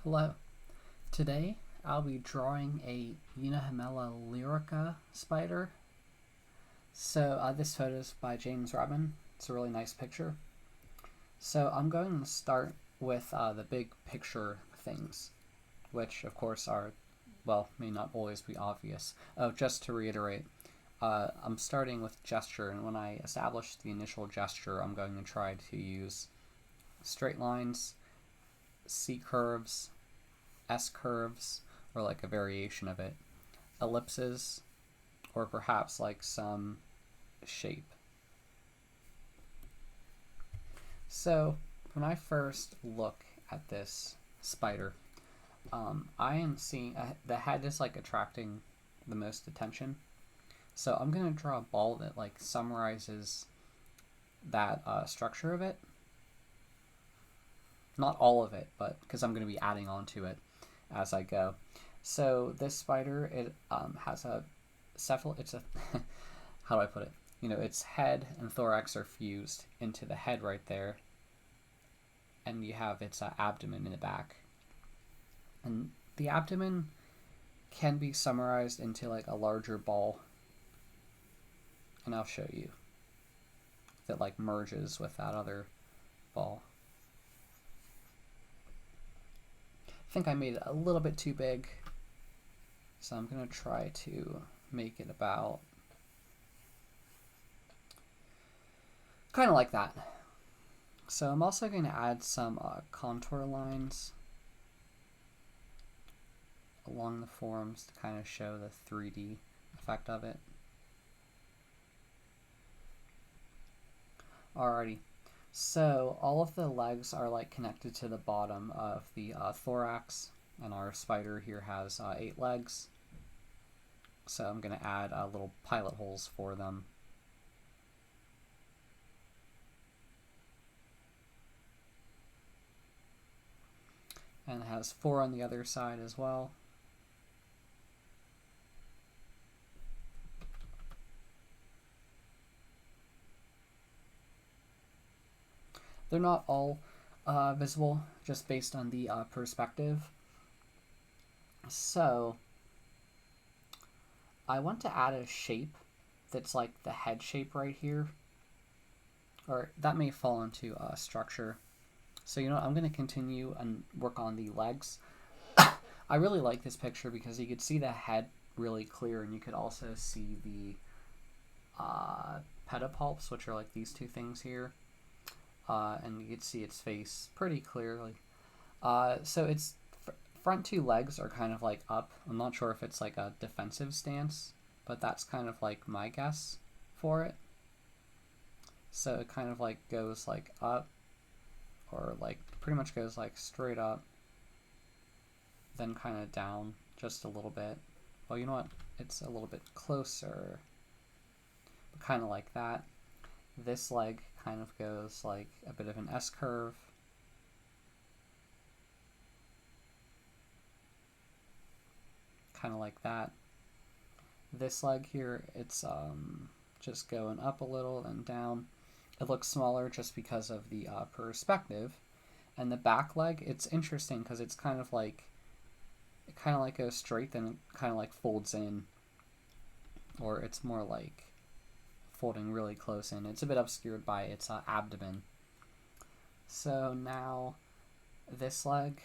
Hello. Today I'll be drawing a Yunohamella Lyrica spider. This photo is by James Reben. It's a really nice picture. So I'm going to start with the big picture things, which of course are, well, may not always be obvious. Oh, just to reiterate, I'm starting with gesture, and when I establish the initial gesture, I'm going to try to use straight lines, C curves, S curves, or like a variation of it, ellipses, or perhaps like some shape. So when I first look at this spider, I am seeing the head is like attracting the most attention. So I'm going to draw a ball that like summarizes that structure of it. Not all of it, but because I'm going to be adding on to it as I go. So this spider, it has a it's a how do I put it? Its head and thorax are fused into the head right there, and you have its abdomen in the back. And the abdomen can be summarized into like a larger ball, and I'll show you that like merges with that other ball. I think I made it a little bit too big, so I'm going to try to make it about kind of like that. So I'm also going to add some contour lines along the forms to kind of show the 3D effect of it. Alrighty. So all of the legs are like connected to the bottom of the thorax, and our spider here has 8 legs. So I'm going to add little pilot holes for them. And it has 4 on the other side as well. They're not all visible, just based on the perspective. So I want to add a shape that's like the head shape right here, or that may fall into structure. So I'm going to continue and work on the legs. I really like this picture because you could see the head really clear, and you could also see the pedipalps, which are like these two things here. And you can see its face pretty clearly. So its front 2 legs are kind of like up. I'm not sure if it's like a defensive stance, but that's kind of like my guess for it. So it kind of like goes like up, or like pretty much goes like straight up, then kind of down just a little bit. Well, you know what? It's a little bit closer, but kind of like that. This leg kind of goes like a bit of an S curve. Kind of like that. This leg here, it's just going up a little and down. It looks smaller just because of the perspective. And the back leg, it's interesting because it's kind of like, it kind of like goes straight, then it kind of like folds in, or it's more like folding really close in. It's a bit obscured by its abdomen. So now this leg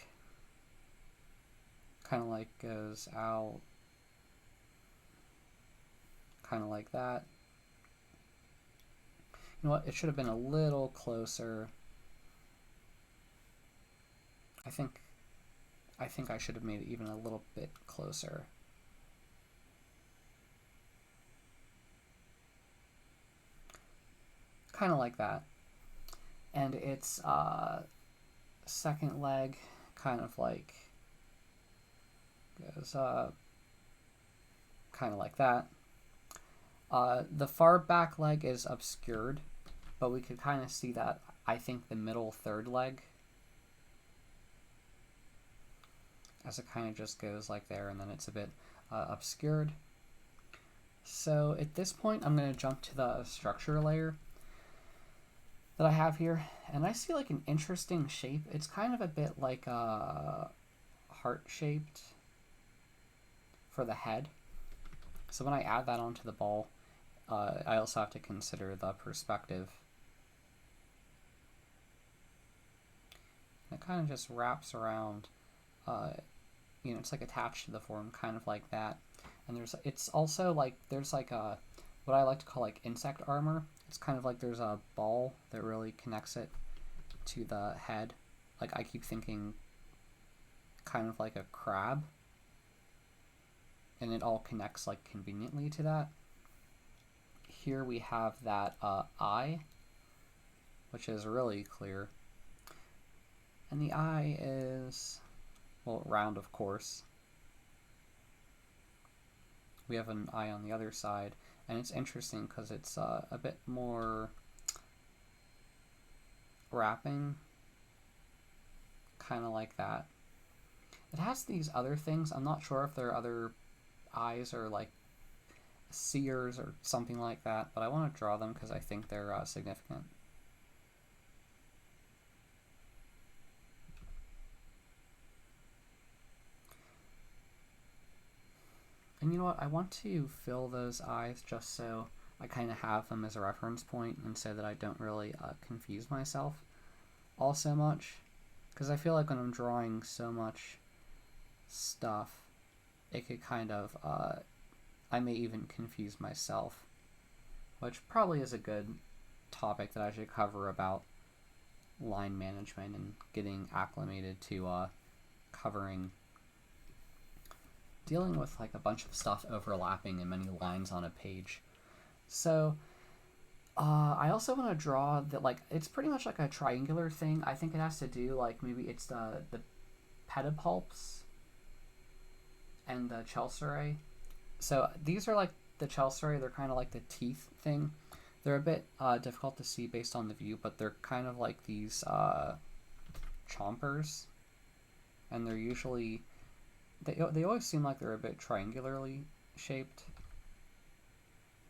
kind of like goes out, kind of like that. You know what? It should have been a little closer. I think I should have made it even a little bit closer. Kind of like that. And its second leg kind of like goes kind of like that. The far back leg is obscured, but we could kind of see that. I think the middle 3rd leg, as it kind of just goes like there, and then it's a bit obscured. So at this point, I'm going to jump to the structure layer that I have here, and I see like an interesting shape. It's kind of a bit like heart-shaped for the head. So when I add that onto the ball, I also have to consider the perspective. And it kind of just wraps around, it's like attached to the form, kind of like that. And it's also like, there's like a, what I like to call like insect armor. It's kind of like there's a ball that really connects it to the head. Like I keep thinking kind of like a crab. And it all connects like conveniently to that. Here we have that eye, which is really clear. And the eye is, well, round of course. We have an eye on the other side, and it's interesting because it's a bit more wrapping, kind of like that. It has these other things. I'm not sure if there are other eyes or like seers or something like that, but I want to draw them because I think they're significant. And you know what, I want to fill those eyes just so I kind of have them as a reference point and so that I don't really confuse myself all so much. Because I feel like when I'm drawing so much stuff, it could kind of, I may even confuse myself, which probably is a good topic that I should cover about line management and getting acclimated to dealing with like a bunch of stuff overlapping and many lines on a page. So I also want to draw that, like, it's pretty much like a triangular thing. I think it has to do, like, maybe it's the pedipalps and the chelysarae. So these are like the chelysarae. They're kind of like the teeth thing. They're a bit difficult to see based on the view, but they're kind of like these chompers, and they're usually they always seem like they're a bit triangularly shaped,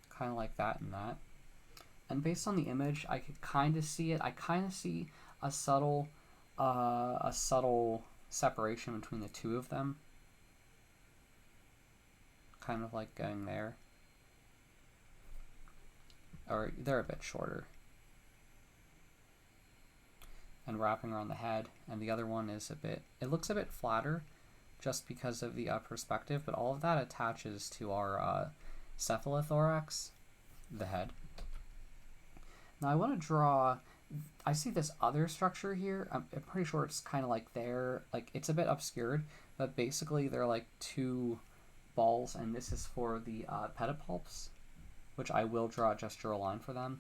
kind of like that and that. And based on the image, I could kind of see it. I kind of see a subtle separation between the two of them, kind of like going there. Or they're a bit shorter. And wrapping around the head. And the other one is it looks a bit flatter just because of the perspective, but all of that attaches to our cephalothorax, the head. Now I want to draw, I see this other structure here. I'm pretty sure it's kind of like there, like it's a bit obscured, but basically they're like two balls, and this is for the pedipalps, which I will draw a gestural line for them.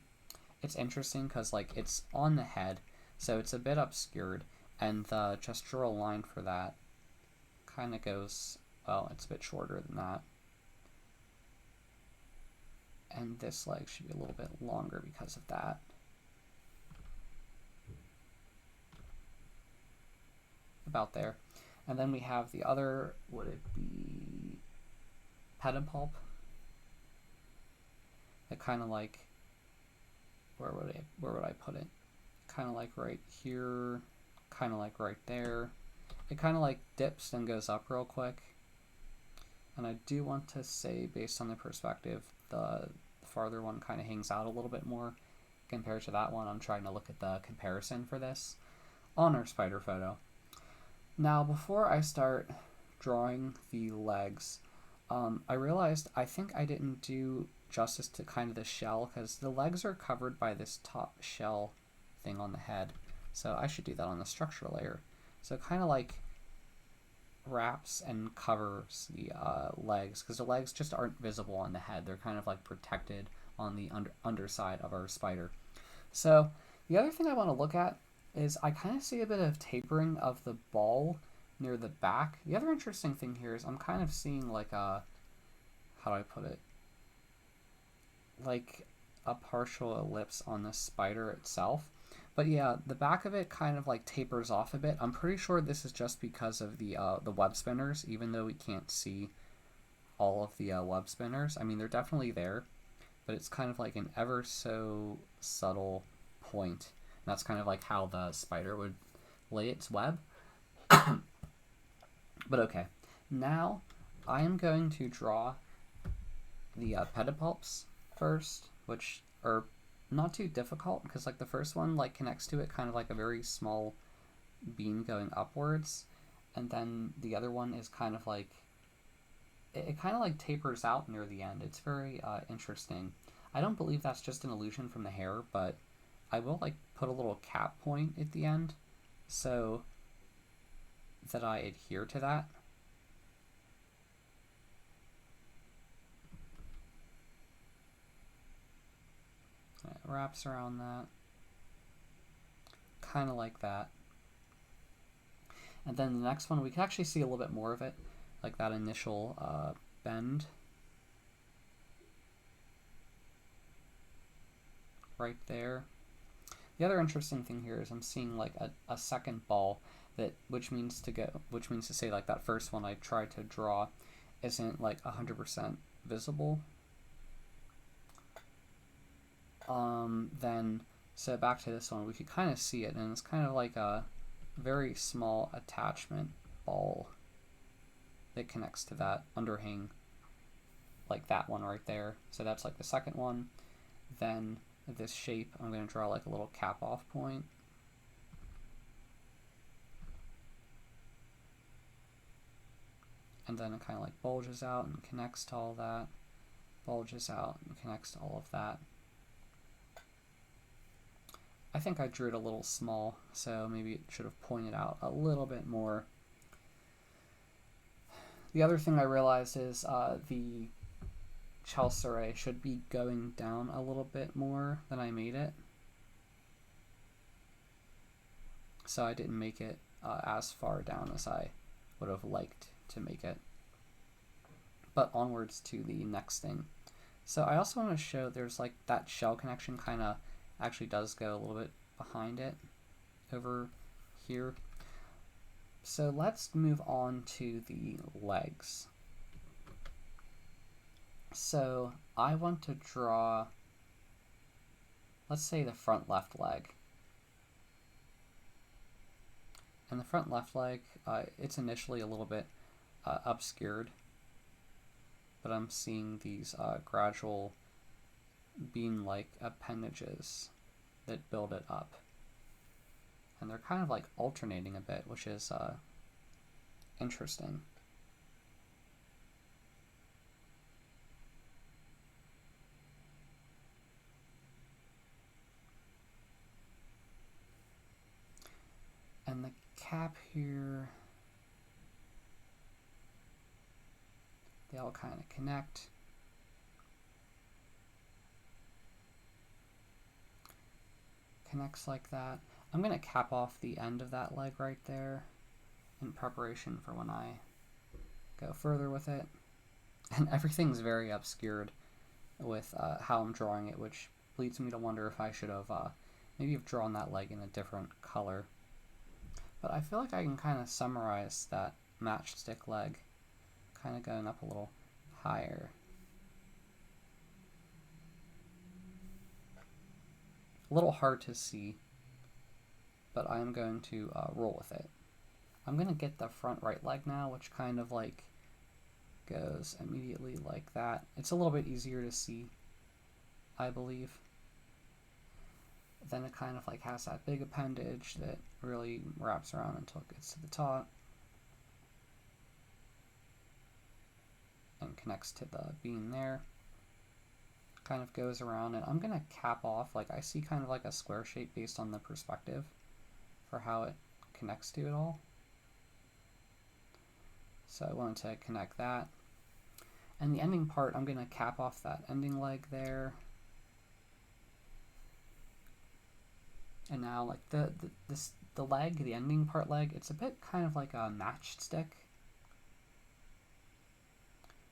It's interesting because like it's on the head, so it's a bit obscured, and the gestural line for that kind of goes, well, it's a bit shorter than that. And this leg should be a little bit longer because of that. About there. And then we have the other, would it be pedipalp? That kind of like, where would I put it? Kind of like right here, kind of like right there. It kind of like dips and goes up real quick. And I do want to say, based on the perspective, the farther one kind of hangs out a little bit more compared to that one. I'm trying to look at the comparison for this on our spider photo. Now, before I start drawing the legs, I realized I think I didn't do justice to kind of the shell, because the legs are covered by this top shell thing on the head. So I should do that on the structure layer. So it kind of like wraps and covers the legs, because the legs just aren't visible on the head. They're kind of like protected on the underside of our spider. So the other thing I want to look at is I kind of see a bit of tapering of the ball near the back. The other interesting thing here is I'm kind of seeing like a, how do I put it? Like a partial ellipse on the spider itself. But yeah, the back of it kind of like tapers off a bit. I'm pretty sure this is just because of the web spinners, even though we can't see all of the web spinners. I mean, they're definitely there, but it's kind of like an ever so subtle point. And that's kind of like how the spider would lay its web. But okay, now I am going to draw the pedipalps first, which are not too difficult because like the first one like connects to it kind of like a very small beam going upwards, and then the other one is kind of like it kind of like tapers out near the end. It's very interesting. I don't believe that's just an illusion from the hair, but I will like put a little cap point at the end so that I adhere to that. It wraps around that, kind of like that. And then the next one, we can actually see a little bit more of it, like that initial bend right there. The other interesting thing here is I'm seeing like a second ball that which means to say like that first one I tried to draw isn't like 100% visible. Then so back to this one, we could kind of see it, and it's kind of like a very small attachment ball that connects to that underhang, like that one right there. So that's like the second one. Then this shape, I'm going to draw like a little cap off point. And then it kind of like bulges out and connects to all that, bulges out and connects to all of that. I think I drew it a little small, so maybe it should have pointed out a little bit more. The other thing I realized is the chalcere should be going down a little bit more than I made it. So I didn't make it as far down as I would have liked to make it. But onwards to the next thing. So I also want to show there's like that shell connection kind of actually does go a little bit behind it over here. So let's move on to the legs. So I want to draw, let's say the front left leg. And the front left leg, it's initially a little bit obscured, but I'm seeing these gradual bean-like appendages that build it up. And they're kind of like alternating a bit, which is interesting. And the cap here, they all kind of connect. Connects like that. I'm going to cap off the end of that leg right there in preparation for when I go further with it. And everything's very obscured with how I'm drawing it, which leads me to wonder if I should have maybe have drawn that leg in a different color. But I feel like I can kind of summarize that matchstick leg, kind of going up a little higher. A little hard to see, but I'm going to roll with it. I'm going to get the front right leg now, which kind of like goes immediately like that. It's a little bit easier to see, I believe. Then it kind of like has that big appendage that really wraps around until it gets to the top and connects to the beam there. Kind of goes around, and I'm going to cap off, like I see kind of like a square shape based on the perspective for how it connects to it all. So I wanted to connect that. And the ending part, I'm going to cap off that ending leg there. And now like the leg, the ending part leg, it's a bit kind of like a matchstick.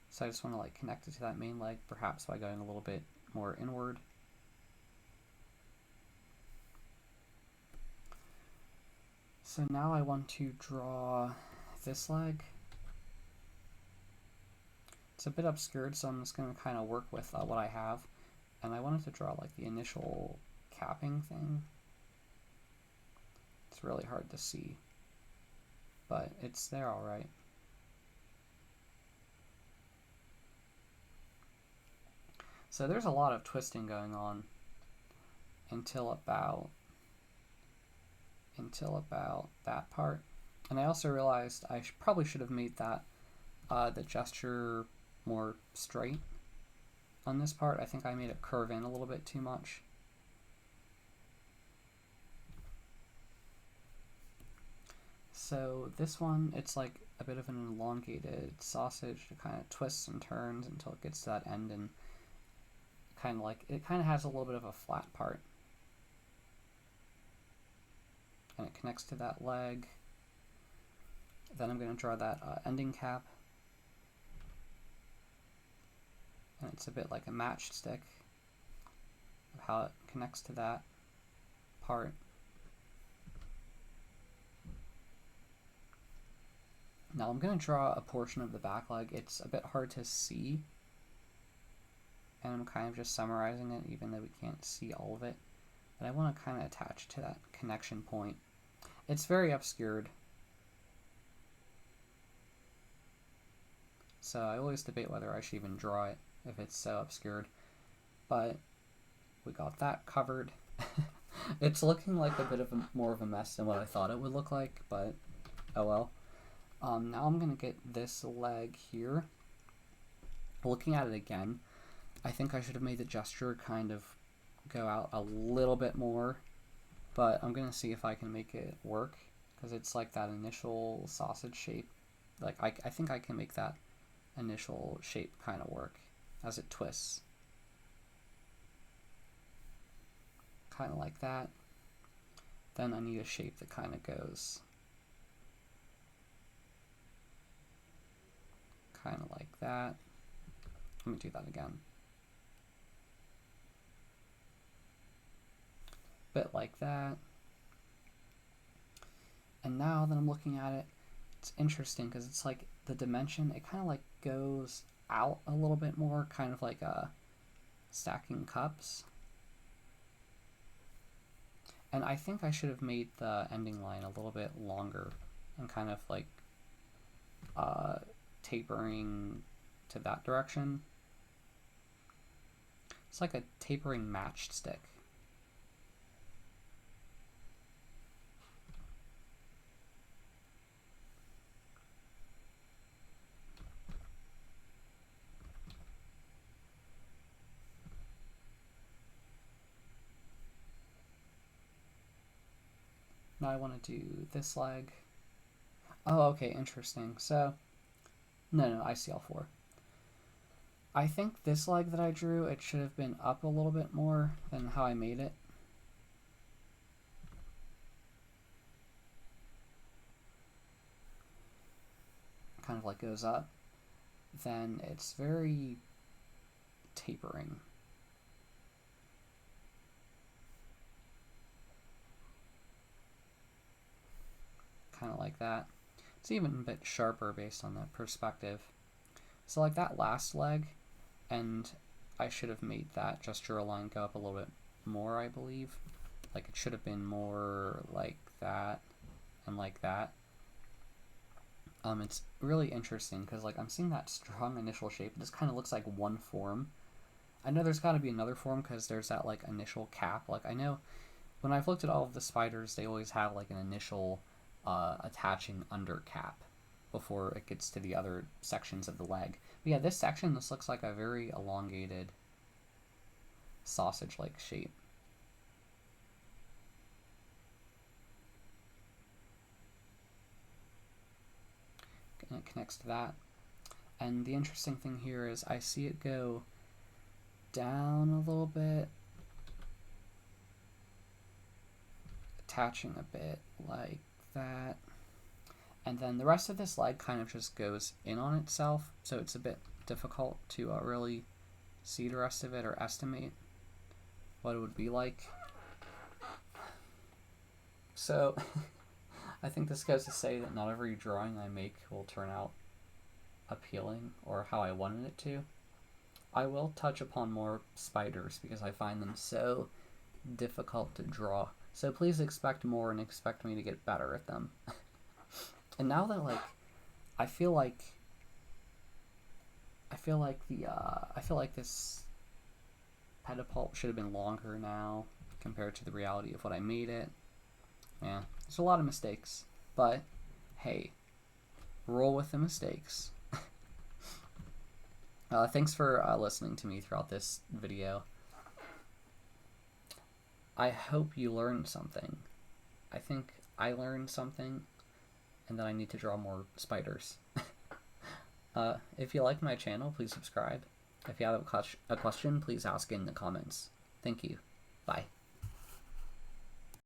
So I just want to like connect it to that main leg, perhaps by going a little bit more inward. So now I want to draw this leg. It's a bit obscured, so I'm just going to kind of work with what I have. And I wanted to draw like the initial capping thing. It's really hard to see, but it's there all right. So there's a lot of twisting going on until about that part. And I also realized I probably should have made that the gesture more straight on this part. I think I made it curve in a little bit too much. So this one, it's like a bit of an elongated sausage. It kind of twists and turns until it gets to that end, and it kind of has a little bit of a flat part. And it connects to that leg. Then I'm going to draw that ending cap. And it's a bit like a matchstick of how it connects to that part. Now I'm going to draw a portion of the back leg. It's a bit hard to see, and I'm kind of just summarizing it even though we can't see all of it. But I want to kind of attach to that connection point. It's very obscured, so I always debate whether I should even draw it if it's so obscured. But we got that covered. It's looking like a bit of more of a mess than what I thought it would look like, but oh well. Now I'm going to get this leg here. Looking at it again, I think I should have made the gesture kind of go out a little bit more, but I'm going to see if I can make it work, because it's like that initial sausage shape. Like I think I can make that initial shape kind of work as it twists. Kind of like that. Then I need a shape that kind of goes kind of like that. Let me do that again. Bit like that. And now that I'm looking at it, it's interesting because it's like the dimension, it kind of like goes out a little bit more, kind of like stacking cups. And I think I should have made the ending line a little bit longer and kind of like tapering to that direction. It's like a tapering matchstick. Now I want to do this leg. Oh, okay, interesting. So, no, I see all four. I think this leg that I drew, it should have been up a little bit more than how I made it. Kind of like goes up. Then it's very tapering. Kind of like that. It's even a bit sharper based on that perspective. So like that last leg, and I should have made that gesture line go up a little bit more, I believe. Like it should have been more like that and like that. It's really interesting because like I'm seeing that strong initial shape. This kind of looks like one form. I know there's got to be another form because there's that like initial cap. Like I know when I've looked at all of the spiders, they always have like an initial attaching under cap before it gets to the other sections of the leg. But yeah, this section, this looks like a very elongated sausage-like shape. And it connects to that. And the interesting thing here is I see it go down a little bit, attaching a bit like that. And then the rest of this leg kind of just goes in on itself, so it's a bit difficult to really see the rest of it or estimate what it would be like. So I think this goes to say that not every drawing I make will turn out appealing or how I wanted it to. I will touch upon more spiders because I find them so difficult to draw. So please expect more and expect me to get better at them. And now that like I feel like this pedipalp should have been longer now compared to the reality of what I made it. Yeah, there's a lot of mistakes, but hey, roll with the mistakes. Thanks for listening to me throughout this video. I hope you learned something. I think I learned something, and that I need to draw more spiders. If you like my channel, please subscribe. If you have a question, please ask in the comments. Thank you. Bye.